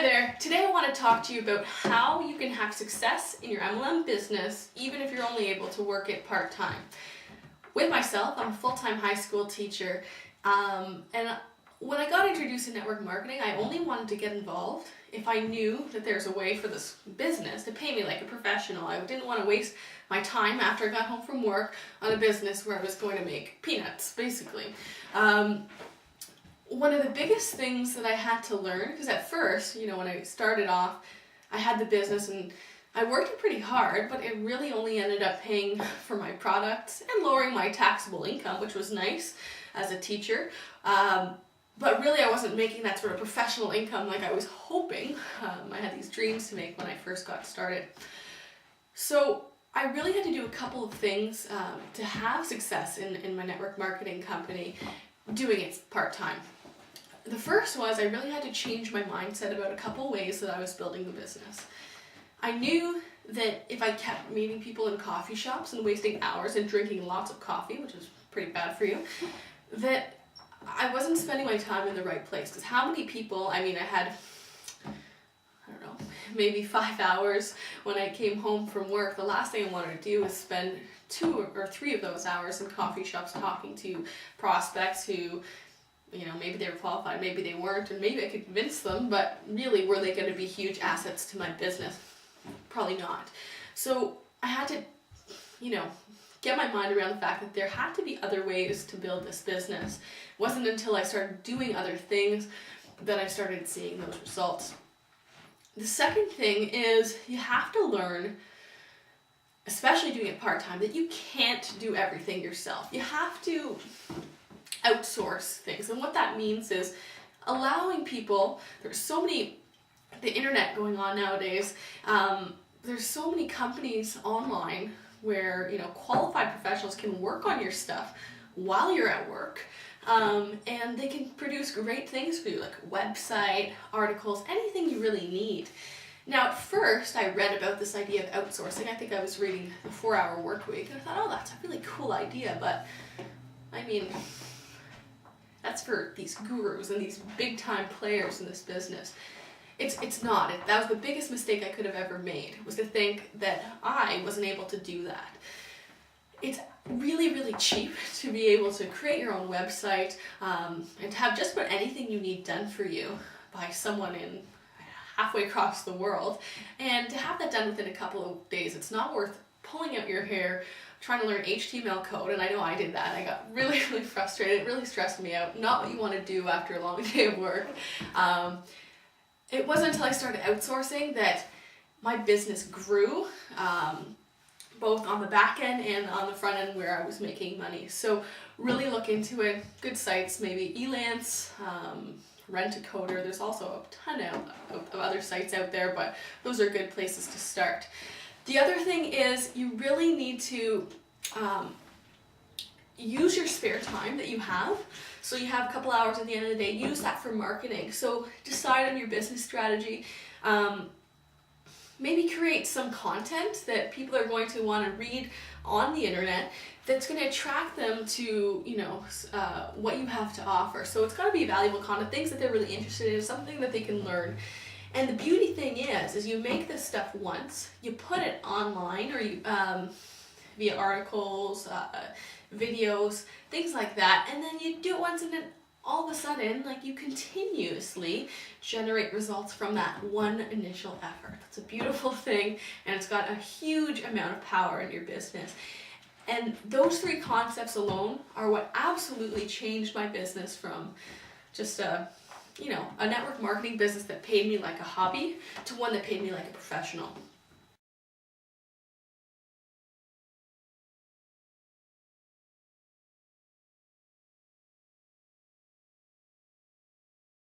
Hi there. Today I want to talk to you about how you can have success in your MLM business even if you're only able to work it part-time. With myself, I'm a full-time high school teacher, and when I got introduced to network marketing, I only wanted to get involved if I knew that there's a way for this business to pay me like a professional. I didn't want to waste my time after I got home from work on a business where I was going to make peanuts, basically. One of the biggest things that I had to learn, because at first, when I started off, I had the business and I worked it pretty hard, but it really only ended up paying for my products and lowering my taxable income, which was nice as a teacher. But really I wasn't making that sort of professional income like I was hoping. I had these dreams to make when I first got started. So I really had to do a couple of things to have success in my network marketing company, doing it part-time. The first was I really had to change my mindset about a couple ways that I was building the business. I knew that if I kept meeting people in coffee shops and wasting hours and drinking lots of coffee, which is pretty bad for you, that I wasn't spending my time in the right place. Because how many people, I had, maybe 5 hours when I came home from work. The last thing I wanted to do was spend 2 or 3 of those hours in coffee shops talking to prospects who, maybe they were qualified, maybe they weren't, and maybe I could convince them, but really, were they going to be huge assets to my business? Probably not. So I had to, get my mind around the fact that there had to be other ways to build this business. It wasn't until I started doing other things that I started seeing those results. The second thing is you have to learn, especially doing it part-time, that you can't do everything yourself. You have to outsource things. And what that means is allowing people, there's so many, the internet going on nowadays, there's so many companies online where, qualified professionals can work on your stuff while you're at work. And they can produce great things for you, like a website, articles, anything you really need. Now, at first, I read about this idea of outsourcing. I think I was reading The 4-Hour Workweek, and I thought, oh, that's a really cool idea, but, that's for these gurus and these big-time players in this business. It's not. That was the biggest mistake I could have ever made, was to think that I wasn't able to do that. It's really, really cheap to be able to create your own website and to have just about anything you need done for you by someone in halfway across the world, and to have that done within a couple of days. It's not worth pulling out your hair trying to learn HTML code, and I know I did that. I got really, really frustrated. It really stressed me out. Not what you want to do after a long day of work. It wasn't until I started outsourcing that my business grew, both on the back end and on the front end where I was making money. So really look into it. Good sites, maybe Elance, Rent-A-Coder. There's also a ton of other sites out there, but those are good places to start. The other thing is you really need to use your spare time that you have. So you have a couple hours at the end of the day, use that for marketing. So decide on your business strategy. Maybe create some content that people are going to want to read on the internet that's going to attract them to, what you have to offer. So it's got to be valuable content, things that they're really interested in, something that they can learn. And the beauty thing is you make this stuff once, you put it online, or you via articles, videos, things like that, and then you do it once, and then all of a sudden, you continuously generate results from that one initial effort. It's a beautiful thing, and it's got a huge amount of power in your business. And those 3 concepts alone are what absolutely changed my business from just a network marketing business that paid me like a hobby to one that paid me like a professional.